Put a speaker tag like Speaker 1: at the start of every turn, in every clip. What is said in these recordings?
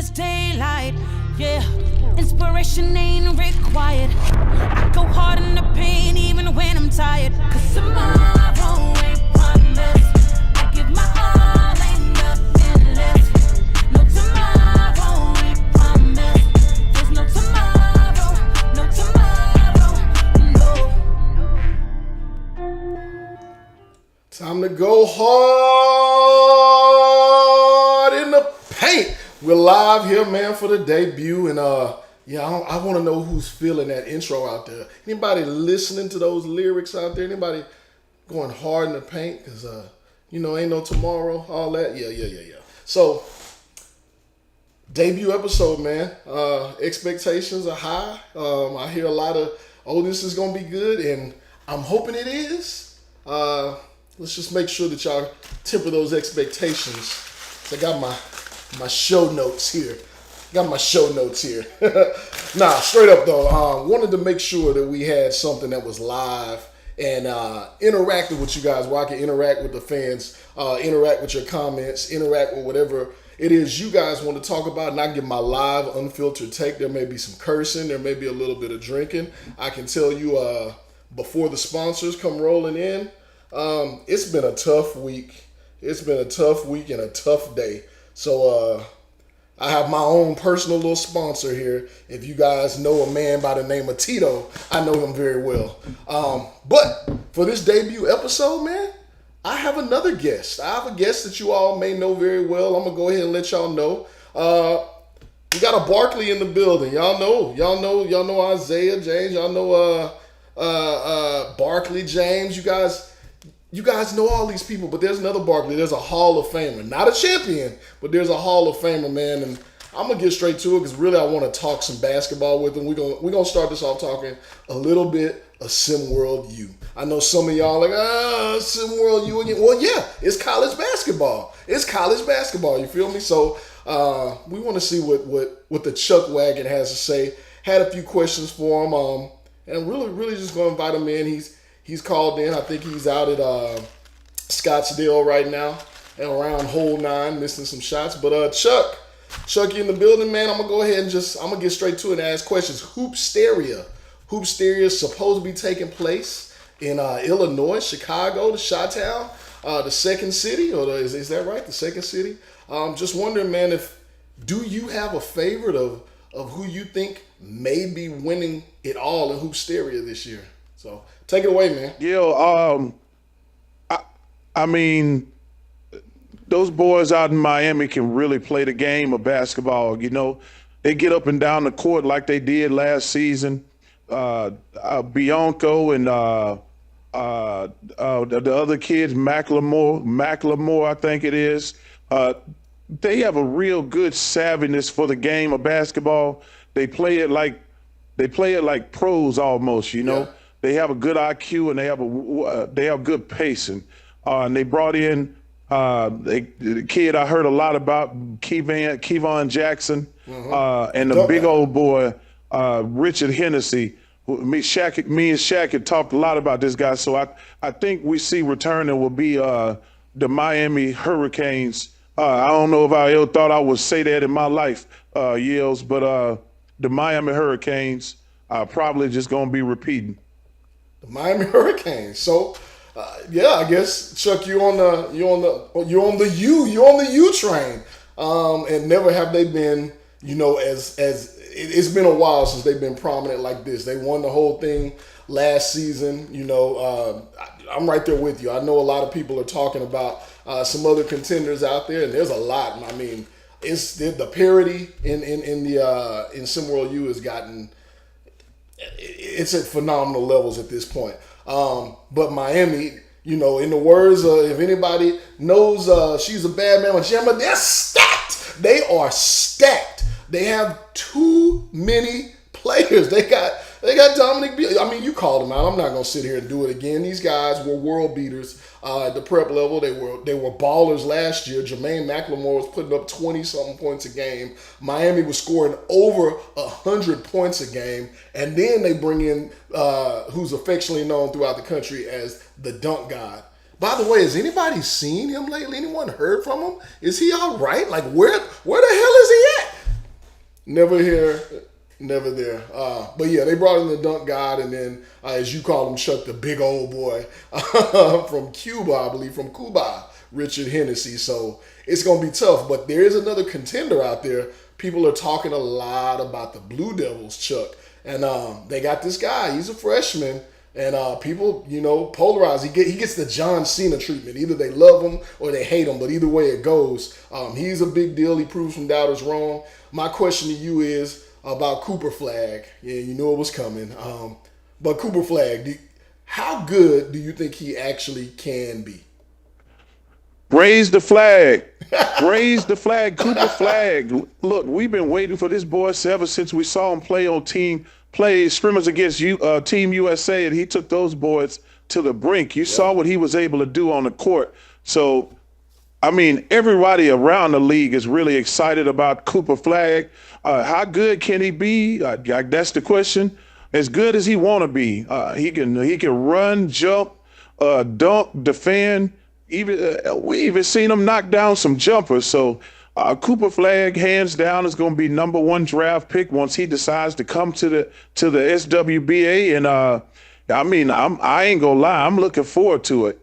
Speaker 1: it's daylight. Yeah, inspiration ain't required. I go hard in the pain even when I'm tired. Cause tomorrow ain't promised. I give my all, ain't nothing left. No tomorrow ain't promised. There's no tomorrow, no tomorrow, no.
Speaker 2: Time to go hard in the paint. We're live here, man, for the debut, and I want to know who's feeling that intro out there. Anybody listening to those lyrics out there? Anybody going hard in the paint? Because ain't no tomorrow, all that. Yeah. So, debut episode, man. Expectations are high. I hear a lot of, this is gonna be good, and I'm hoping it is. Let's just make sure that y'all temper those expectations. So I got my show notes here. Nah, straight up though, wanted to make sure that we had something that was live and interactive with you guys, where I can interact with the fans, interact with your comments, interact with whatever it is you guys want to talk about, and I give my live, unfiltered take. There may be some cursing, there may be a little bit of drinking. I can tell you before the sponsors come rolling in, it's been a tough week. It's been a tough week and a tough day. So I have my own personal little sponsor here. If you guys know a man by the name of Tito, I know him very well. But for this debut episode, man, I have another guest. I have a guest that you all may know very well. I'm going to go ahead and let y'all know. We got a Barkley in the building. Y'all know Isaiah James. Y'all know Barkley James. You guys know all these people, but there's another Barkley. There's a Hall of Famer. Not a champion, but there's a Hall of Famer, man. And I'm going to get straight to it because really I want to talk some basketball with him. We're gonna start this off talking a little bit of SimWorld U. I know some of y'all like, SimWorld U again. Well, yeah, it's college basketball. You feel me? So we want to see what the Chuck Wagon has to say. Had a few questions for him. And really just going to invite him in. He's called in. I think he's out at Scottsdale right now and around hole 9, missing some shots. But Chuck, you in the building, man. I'm going to go ahead and I'm going to get straight to it and ask questions. Hoopsteria is supposed to be taking place in Illinois, Chicago, the Chi-Town, the second city. Is that right? The second city? Just wondering, man, do you have a favorite of who you think may be winning it all in Hoopsteria this year? So take it away, man.
Speaker 3: Yeah, I mean, those boys out in Miami can really play the game of basketball. You know, they get up and down the court like they did last season. Bianco and the other kids, Macklemore, I think it is. They have a real good savviness for the game of basketball. They play it like pros almost. You know. Yeah. They have a good IQ and they have good pacing. And they brought in the kid I heard a lot about, Kevon Jackson, and the big old boy, Richard Hennessy. Me and Shaq had talked a lot about this guy. So I think we see returning will be the Miami Hurricanes. I don't know if I ever thought I would say that in my life, Yales, but the Miami Hurricanes are probably just going to be repeating.
Speaker 2: The Miami Hurricanes. So, I guess Chuck, you're on the U train, and never have they been, as it's been a while since they've been prominent like this. They won the whole thing last season. I'm right there with you. I know a lot of people are talking about some other contenders out there, and there's a lot. I mean, it's the parity in SimWorld U has gotten. It's at phenomenal levels at this point. But Miami, in the words of, if anybody knows She's a Bad Mama Jamma, they're stacked. They are stacked. They have too many players. They got Dominic Beal. I mean, you called them out. I'm not going to sit here and do it again. These guys were world beaters at the prep level. They were ballers last year. Jermaine McLemore was putting up 20-something points a game. Miami was scoring over 100 points a game. And then they bring in who's affectionately known throughout the country as the Dunk God. By the way, has anybody seen him lately? Anyone heard from him? Is he all right? Like, where the hell is he at? Never here, never there. But yeah, they brought in the dunk god, and then as you call him, Chuck, the big old boy from Cuba, I believe, from Cuba, Richard Hennessy. So it's gonna be tough. But there is another contender out there. People are talking a lot about the Blue Devils, Chuck, and they got this guy. He's a freshman. And people, polarize. He gets the John Cena treatment. Either they love him or they hate him. But either way it goes, he's a big deal. He proves some doubters wrong. My question to you is about Cooper Flag. Yeah, you knew it was coming. But Cooper Flag, how good do you think he actually can be?
Speaker 3: Raise the flag. Raise the flag. Cooper Flag. Look, we've been waiting for this boy ever since we saw him play scrimmage against Team USA, and he took those boys to the brink. You saw what he was able to do on the court. So, I mean, everybody around the league is really excited about Cooper Flag. How good can he be? That's the question. As good as he want to be. He can run, jump, dunk, defend. We even seen him knock down some jumpers. So Cooper Flag, hands down, is going to be number 1 draft pick once he decides to come to the SWBA. And I ain't gonna lie, I'm looking forward to it.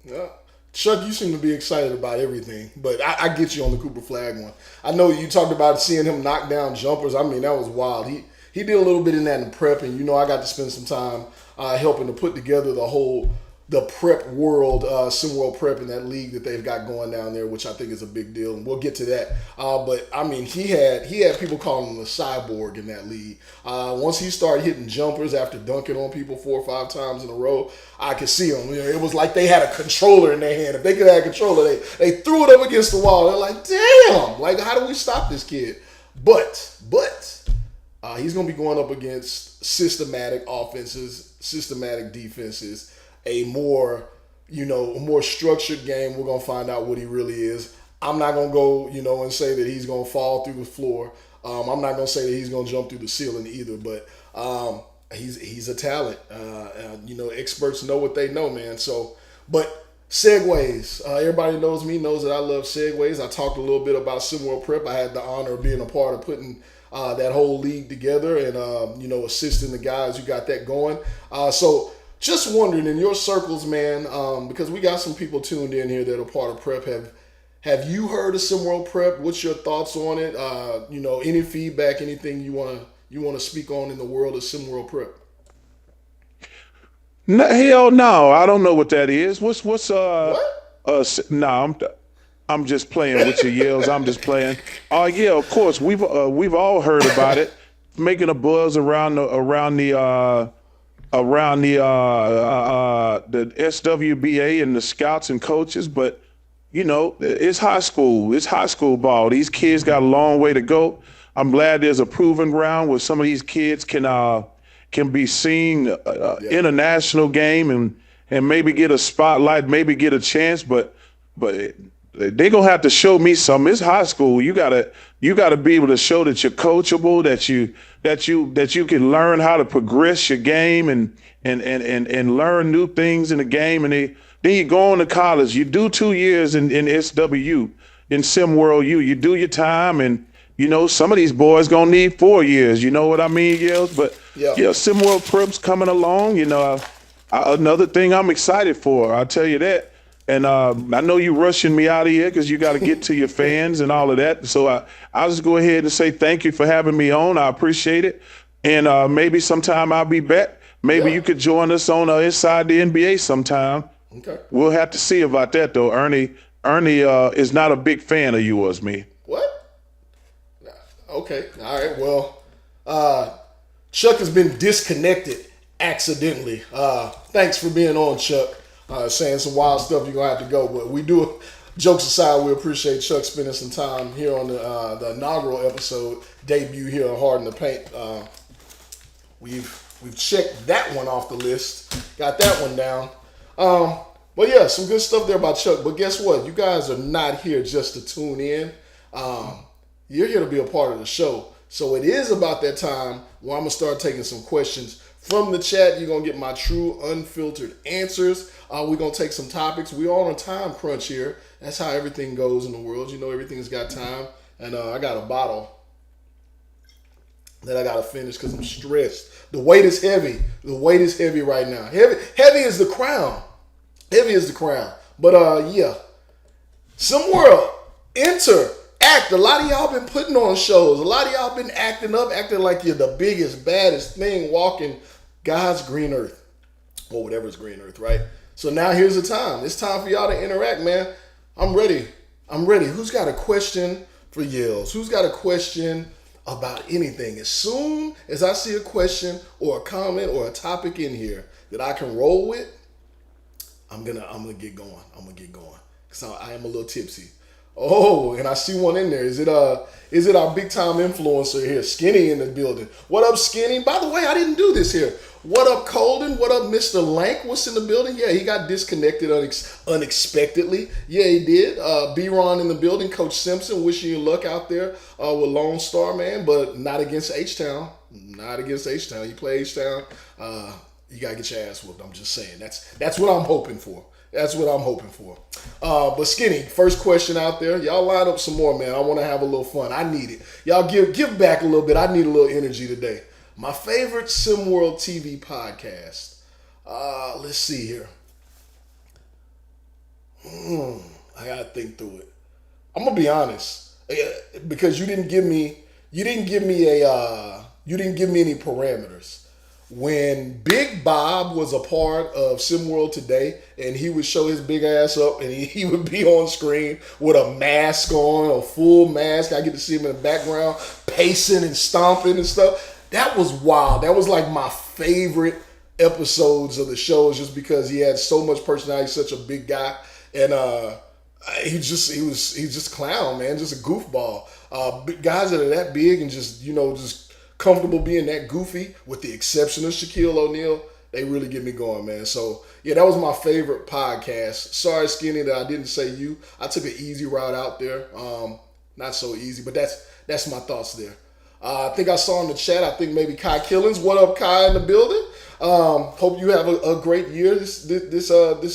Speaker 2: Yeah. Chuck, you seem to be excited about everything, but I get you on the Cooper Flag one. I know you talked about seeing him knock down jumpers. I mean, that was wild. He did a little bit in that in prep, and I got to spend some time helping to put together the prep world, SimWorld Prep, in that league that they've got going down there, which I think is a big deal, and we'll get to that. But I mean, he had people calling him a cyborg in that league. Once he started hitting jumpers after dunking on people 4 or 5 times in a row, I could see him. It was like they had a controller in their hand. If they could have a controller, they threw it up against the wall. They're like, damn, like, how do we stop this kid? But he's going to be going up against systematic offenses, systematic defenses, a more structured game. We're going to find out what he really is. I'm not going to go, and say that he's going to fall through the floor. I'm not going to say that he's going to jump through the ceiling either, but he's a talent. Experts know what they know, man. So, but segues. Everybody knows that I love segues. I talked a little bit about SimWorld Prep. I had the honor of being a part of putting that whole league together and, assisting the guys who got that going. So, just wondering, in your circles, man, because we got some people tuned in here that are part of Prep. Have you heard of SimWorld Prep? What's your thoughts on it? Any feedback, anything you wanna speak on in the world of SimWorld Prep?
Speaker 3: No, hell no, I don't know what that is. What's
Speaker 2: What?
Speaker 3: No, I'm just playing with your yells. I'm just playing. Yeah, of course we've all heard about it, making a buzz around the SWBA and the scouts and coaches, but it's high school. It's high school ball. These kids got a long way to go. I'm glad there's a proving ground where some of these kids can be seen international game and maybe get a spotlight, maybe get a chance, but they're gonna have to show me something. It's high school. You gotta be able to show that you're coachable, that you can learn how to progress your game and learn new things in the game. And then you go on to college. You do 2 years in SWU, in SimWorld U. You do your time, and some of these boys gonna need 4 years. You know what I mean, Yells? But SimWorld Prep's coming along. Another thing I'm excited for. I'll tell you that. And I know you rushing me out of here because you got to get to your fans and all of that. So I'll just go ahead and say thank you for having me on. I appreciate it. And maybe sometime I'll be back. Maybe you could join us on Inside the NBA sometime.
Speaker 2: Okay.
Speaker 3: We'll have to see about that, though. Ernie is not a big fan of yours, me.
Speaker 2: What? Okay. All right. Well, Chuck has been disconnected accidentally. Thanks for being on, Chuck. Saying some wild stuff, you're going to have to go. But we do, jokes aside, we appreciate Chuck spending some time here on the inaugural episode, debut here on Hard in the Paint. We've checked that one off the list. Got that one down. But yeah, some good stuff there about Chuck. But guess what? You guys are not here just to tune in. You're here to be a part of the show. So it is about that time where I'm going to start taking some questions from the chat. You're going to get my true, unfiltered answers. We're going to take some topics. We're on a time crunch here. That's how everything goes in the world. Everything's got time. And I got a bottle that I gotta finish because I'm stressed. The weight is heavy. The weight is heavy right now. Heavy is the crown. Heavy is the crown. But yeah. SimWorld, enter, act. A lot of y'all been putting on shows. A lot of y'all been acting up, acting like you're the biggest, baddest thing walking God's green earth. Or whatever's green earth, right? So now here's the time. It's time for y'all to interact, man. I'm ready. Who's got a question for Yells? Who's got a question about anything? As soon as I see a question or a comment or a topic in here that I can roll with, I'm gonna get going. Cause I am a little tipsy. Oh, and I see one in there. Is it our big time influencer here, Skinny, in the building? What up, Skinny? By the way, I didn't do this here. What up, Colden? What up, Mr. Lank? What's in the building? Yeah, he got disconnected unexpectedly. Yeah, he did. B-Ron in the building. Coach Simpson, wishing you luck out there with Lone Star, man, but not against H-Town. Not against H-Town. You play H-Town, you got to get your ass whooped. I'm just saying. That's what I'm hoping for. But Skinny, first question out there. Y'all line up some more, man. I want to have a little fun. I need it. Y'all give back a little bit. I need a little energy today. My favorite SimWorld TV podcast. Let's see here. I gotta think through it. I'm gonna be honest, because you didn't give me any parameters. When Big Bob was a part of SimWorld Today and he would show his big ass up and he would be on screen with a mask on, a full mask. I get to see him in the background pacing and stomping and stuff. That was wild. That was like my favorite episodes of the shows just because he had so much personality, he's such a big guy. And he's just a clown, man, just a goofball. Guys that are that big and just comfortable being that goofy, with the exception of Shaquille O'Neal, they really get me going, man. So, yeah, that was my favorite podcast. Sorry, Skinny, that I didn't say you. I took an easy route out there. Not so easy, but that's my thoughts there. I think I saw in the chat, I think maybe Kai Killings. What up, Kai, in the building? Hope you have a great year this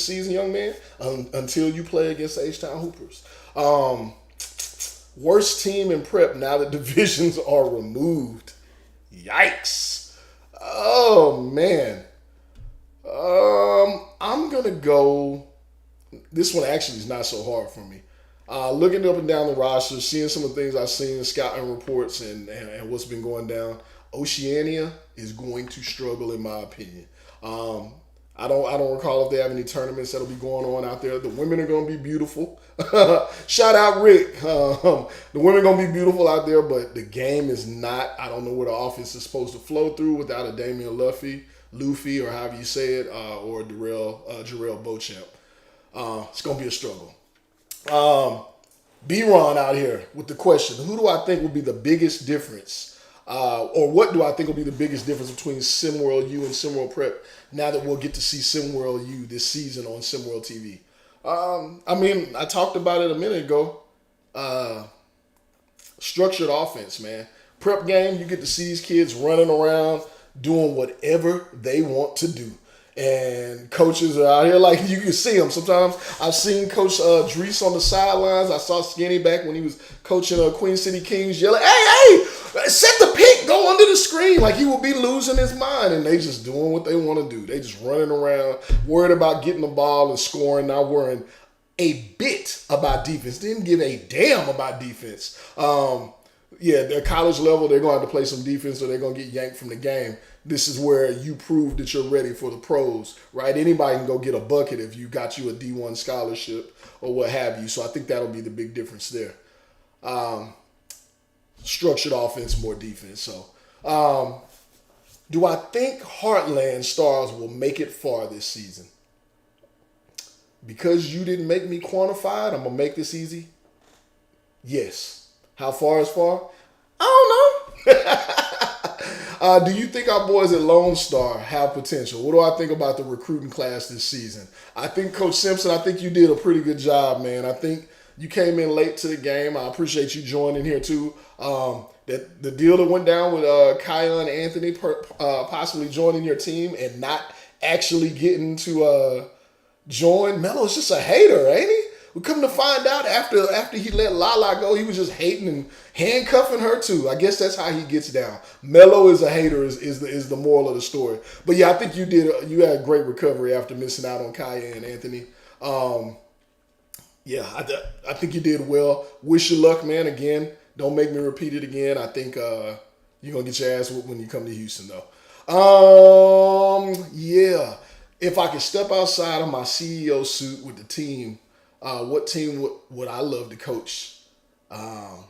Speaker 2: season, young man, until you play against the H-Town Hoopers. Worst team in prep now that divisions are removed. Yikes. Oh, man. I'm going to go. This one actually is not so hard for me. Looking up and down the roster, seeing some of the things I've seen in scouting reports and what's been going down, Oceania is going to struggle, in my opinion. I don't recall if they have any tournaments that'll be going on out there. The women are going to be beautiful. Shout out Rick. The women are going to be beautiful out there, but the game is not. I don't know where the offense is supposed to flow through without a Damian Luffy, or however you say it, or Jarrell Beauchamp. It's going to be a struggle. B-Ron out here with the question, who do I think will be the biggest difference, or what do I think will be the biggest difference between SimWorld U and SimWorld Prep now that we'll get to see SimWorld U this season on SimWorld TV? I talked about it a minute ago. Structured offense, man. Prep game, you get to see these kids running around, doing whatever they want to do. And coaches are out here, like you can see them. Sometimes I've seen Coach Dries on the sidelines. I saw Skinny back when he was coaching Queen City Kings yelling, hey, set the pick, go under the screen. Like he will be losing his mind. And they just doing what they want to do. They just running around, worried about getting the ball and scoring, not worrying a bit about defense. Didn't give a damn about defense. Their college level, they're going to have to play some defense or they're going to get yanked from the game. This is where you prove that you're ready for the pros, right? Anybody can go get a bucket if you got you a D1 scholarship or what have you. So I think that'll be the big difference there. Structured offense, more defense. So do I think Heartland Stars will make it far this season? Because you didn't make me quantify it, I'm going to make this easy. Yes. How far is far? I don't know. Do you think our boys at Lone Star have potential? What do I think about the recruiting class this season? I think Coach Simpson, I think you did a pretty good job, man. I think you came in late to the game. I appreciate you joining here too. That the deal that went down with Kion Anthony possibly joining your team and not actually getting to join. Melo's just a hater, ain't he? We come to find out after he let Lala go, he was just hating and handcuffing her too. I guess that's how he gets down. Melo is a hater is the moral of the story. But yeah, I think you had a great recovery after missing out on Kaya and Anthony. Yeah, I think you did well. Wish you luck, man. Again, don't make me repeat it again. I think you're gonna get your ass whooped when you come to Houston, though. Yeah. If I could step outside of my CEO suit with the team, what team would I love to coach? And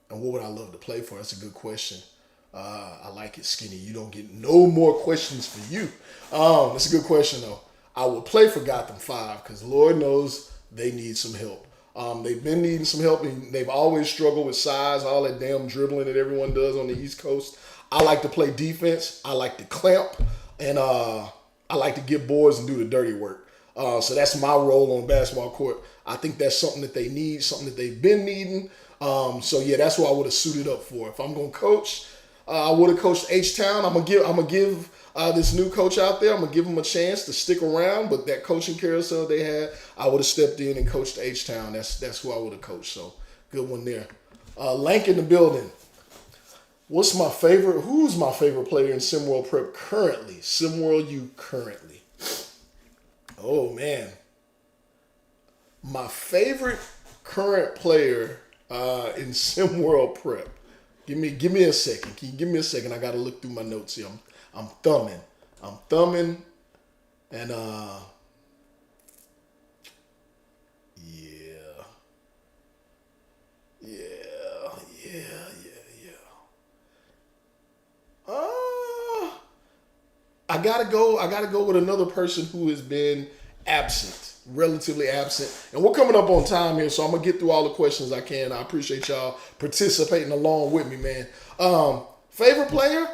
Speaker 2: what would I love to play for? That's a good question. I like it, Skinny. You don't get no more questions for you. That's a good question, though. I would play for Gotham 5 because Lord knows they need some help. They've been needing some help, and they've always struggled with size, all that damn dribbling that everyone does on the East Coast. I like to play defense. I like to clamp, and I like to get boards and do the dirty work. So that's my role on the basketball court. I think that's something that they need, something that they've been needing. So yeah, that's what I would have suited up for. If I'm gonna coach, I would have coached H-Town. I'm gonna give this new coach out there, I'm gonna give him a chance to stick around. But that coaching carousel they had, I would have stepped in and coached H-Town. That's who I would have coached. So good one there. Lank in the building. Who's my favorite player in SimWorld Prep currently? SimWorld U currently. Oh man. My favorite current player in SimWorld Prep. Give me a second. Can you give me a second? I gotta look through my notes here. I'm thumbing. And I gotta go with another person who has been absent, relatively absent. And we're coming up on time here, so I'm gonna get through all the questions I can. I appreciate y'all participating along with me, man. Favorite player?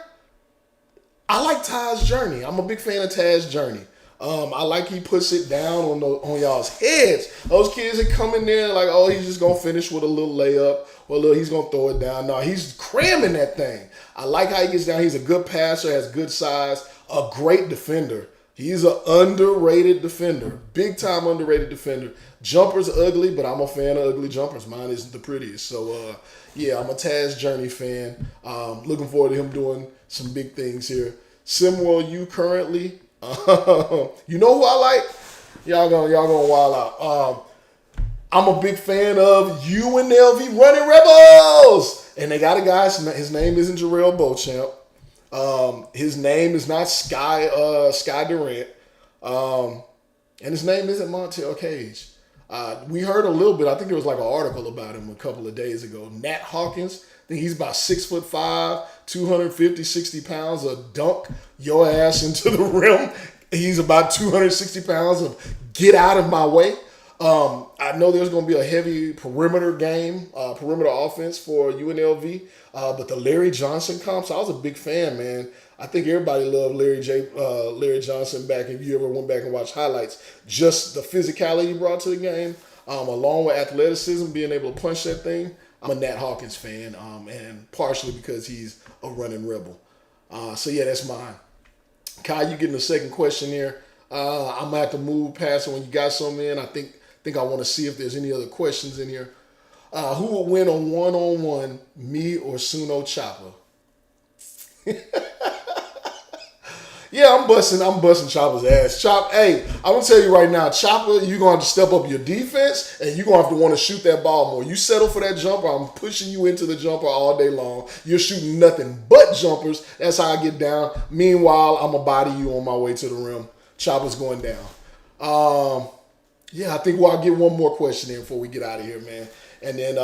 Speaker 2: I like Ty's journey. I'm a big fan of Taz's journey. I like he puts it down on y'all's heads. Those kids that come in there like, oh, he's just gonna finish with a little layup, or look, he's gonna throw it down. No, he's cramming that thing. I like how he gets down. He's a good passer, has good size, a great defender. He's an underrated defender, big time underrated defender. Jumper's ugly, but I'm a fan of ugly jumpers. Mine isn't the prettiest. So yeah, I'm a Taz Journey fan. Looking forward to him doing some big things here. SimWorld U currently. You know who I like? Y'all gonna wild out. I'm a big fan of UNLV Running Rebels, and they got a guy. His name isn't Jarrell Beauchamp. His name is not Sky Durant, and his name isn't Montel Cage. We heard a little bit. I think there was like an article about him a couple of days ago. Nat Hawkins. I think he's about 6'5", 250, 60 pounds. A dunk your ass into the rim. He's about 260 pounds of get out of my way. I know there's going to be a heavy perimeter game, perimeter offense for UNLV. But the Larry Johnson comps, I was a big fan, man. I think everybody loved Larry Johnson back. If you ever went back and watched highlights, just the physicality he brought to the game, along with athleticism, being able to punch that thing. I'm a Nat Hawkins fan, and partially because he's a running rebel. So yeah, that's mine. Kai, you getting the second question here. I'm gonna have to move past it when you got some in. I think I want to see if there's any other questions in here. Who will win on one-on-one, me or Suno Chopper? Yeah, I'm busting Chopper's ass. Hey, I'm gonna tell you right now, Chopper, you're gonna have to step up your defense, and you're gonna have to want to shoot that ball more. You settle for that jumper, I'm pushing you into the jumper all day long. You're shooting nothing but jumpers. That's how I get down. Meanwhile, I'm gonna body you on my way to the rim. Chopper's going down. Yeah, I think I'll get one more question in before we get out of here, man. And then,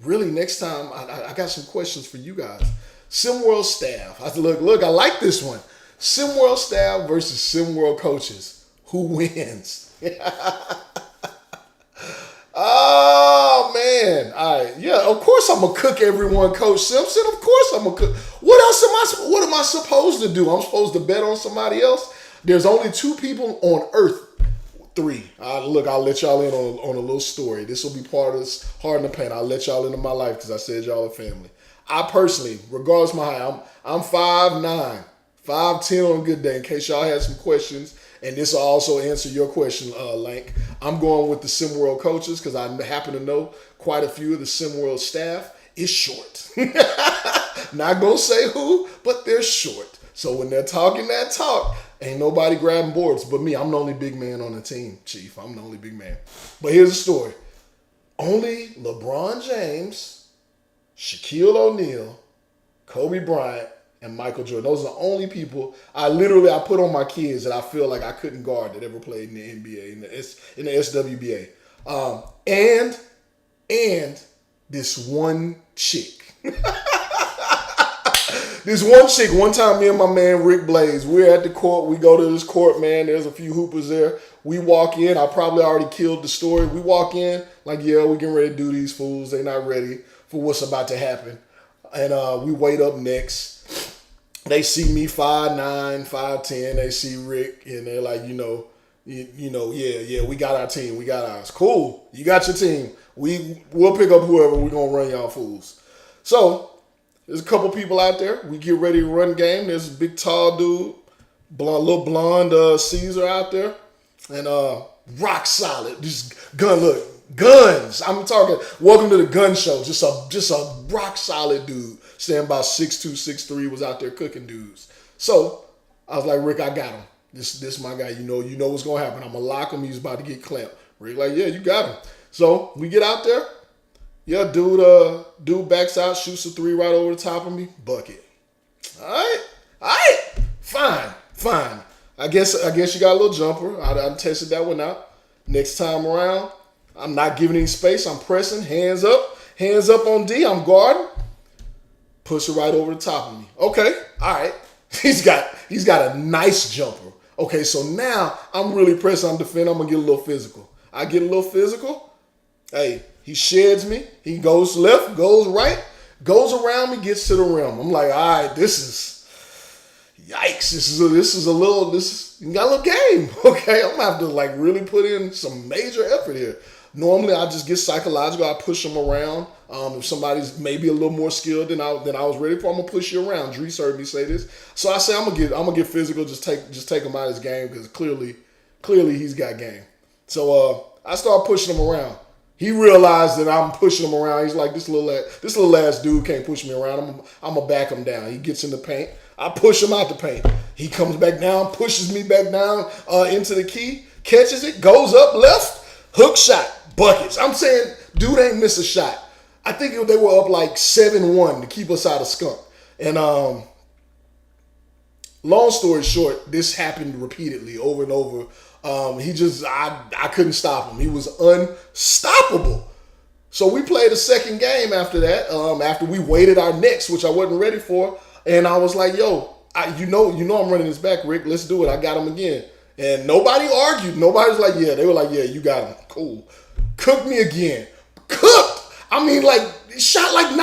Speaker 2: really, next time, I got some questions for you guys. SimWorld staff. I said, look, I like this one. SimWorld staff versus SimWorld coaches. Who wins? Oh, man. All right. Yeah, of course I'm going to cook everyone, Coach Simpson. Of course I'm going to cook. What am I supposed to do? I'm supposed to bet on somebody else? There's only 2 people on earth. 3. I'll let y'all in on a little story. This will be part of this Hard in the Paint. I'll let y'all into my life because I said y'all are family. I personally, regardless of my height, I'm 5'9", 5'10" on a good day, in case y'all had some questions and this will also answer your question, Lank. I'm going with the SimWorld coaches because I happen to know quite a few of the SimWorld staff is short. Not going to say who, but they're short. So when they're talking that talk, ain't nobody grabbing boards but me. I'm the only big man on the team, Chief. I'm the only big man. But here's the story. Only LeBron James, Shaquille O'Neal, Kobe Bryant, and Michael Jordan. Those are the only people I put on my kids that I feel like I couldn't guard that ever played in the NBA, in the SWBA. And this one chick. This one chick, one time me and my man Rick Blaze, we're at the court. We go to this court, man. There's a few hoopers there. We walk in. I probably already killed the story. We walk in like, yeah, we getting ready to do these fools. They not ready for what's about to happen. And we wait up next. They see me 5'9", 5'10". They see Rick, and they're like, yeah, we got our team. We got ours. Cool. You got your team. We'll pick up whoever. We're going to run y'all fools. So there's a couple people out there. We get ready to run game. There's a big, tall dude, little blonde Caesar out there. And rock solid. Just guns. I'm talking, welcome to the gun show. Just a rock solid dude. Standing about 6'2", 6'3", was out there cooking dudes. So I was like, Rick, I got him. This my guy. You know what's going to happen. I'm going to lock him. He's about to get clamped. Rick like, yeah, you got him. So we get out there. Yeah, dude backs out, shoots a three right over the top of me. Bucket. All right. Fine. I guess you got a little jumper. I tested that one out. Next time around, I'm not giving any space. I'm pressing. Hands up on D. I'm guarding. Push it right over the top of me. Okay, all right. He's got a nice jumper. Okay, so now I'm really pressing. I'm defending. I'm gonna get a little physical. I get a little physical. Hey, he sheds me. He goes left, goes right, goes around me, gets to the rim. I'm like, all right, this is yikes. You got a little game. Okay, I'm gonna have to like really put in some major effort here. Normally, I just get psychological. I push them around. If somebody's maybe a little more skilled than I was ready for, I'm gonna push you around. Dries heard me say this, so I say I'm gonna get physical. Just take him out of his game because clearly he's got game. So I start pushing him around. He realized that I'm pushing him around. He's like, this little ass dude can't push me around. I'm gonna back him down. He gets in the paint. I push him out the paint. He comes back down, pushes me back down into the key, catches it, goes up left, hook shot, buckets. I'm saying, dude ain't miss a shot. I think they were up like 7-1 to keep us out of skunk. And long story short, this happened repeatedly over and over. I couldn't stop him. He was unstoppable. So we played a second game after that, after we waited our necks, which I wasn't ready for. And I was like, yo, you know I'm running this back, Rick. Let's do it. I got him again. And nobody argued. Nobody was like, yeah. They were like, yeah, you got him. Cool. Cooked me again. Cooked. I mean, like, shot like 95%.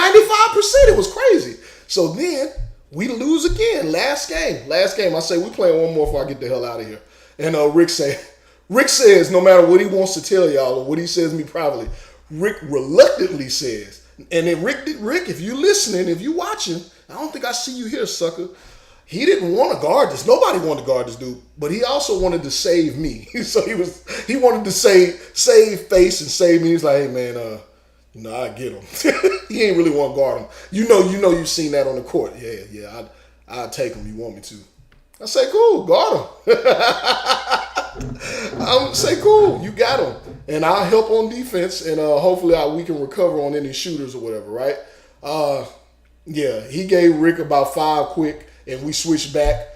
Speaker 2: It was crazy. So then we lose again. Last game. I say, we playing one more before I get the hell out of here. And Rick says, no matter what he wants to tell y'all or what he says to me privately, Rick reluctantly says, and then Rick, if you listening, if you watching, I don't think I see you here, sucker. He didn't want to guard this. Nobody wanted to guard this dude, but he also wanted to save me. So he wanted to save face and save me. He's like, hey man, I get him. He ain't really want to guard him. You've seen that on the court. Yeah. I'll take him. You want me to? I say, cool, guard him. I'm say, cool, you got him. And I'll help on defense, and hopefully we can recover on any shooters or whatever, right? He gave Rick about 5 quick, and we switched back.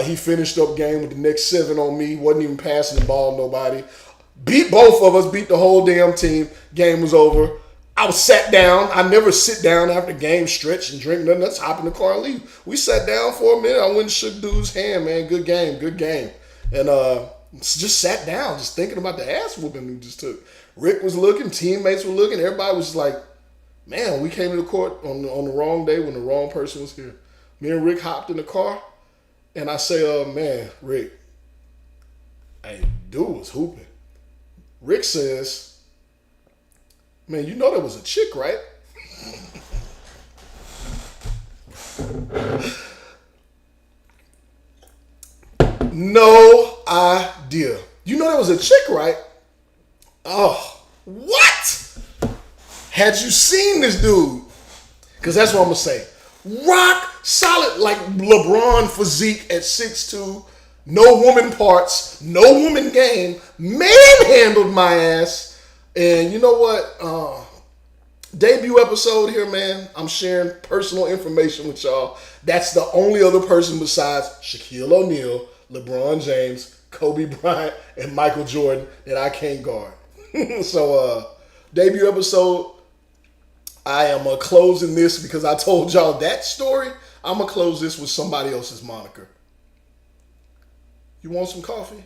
Speaker 2: He finished up game with the next 7 on me. Wasn't even passing the ball, nobody. Beat both of us, beat the whole damn team. Game was over. I was sat down. I never sit down after game stretch and drink nothing. Let's hop in the car and leave. We sat down for a minute. I went and shook dude's hand, man. Good game. And just sat down, just thinking about the ass whooping we just took. Rick was looking, teammates were looking. Everybody was just like, man, we came to the court on the wrong day when the wrong person was here. Me and Rick hopped in the car, and I say, man, Rick, hey, dude was hooping. Rick says, man, you know there was a chick, right? No idea. You know there was a chick, right? Oh, what? Had you seen this dude? Because that's what I'm going to say. Rock solid, like LeBron physique at 6'2", no woman parts, no woman game, manhandled my ass. And you know what? Debut episode here, man. I'm sharing personal information with y'all. That's the only other person besides Shaquille O'Neal, LeBron James, Kobe Bryant, and Michael Jordan that I can't guard. So, debut episode, I am closing this because I told y'all that story. I'm going to close this with somebody else's moniker. You want some coffee?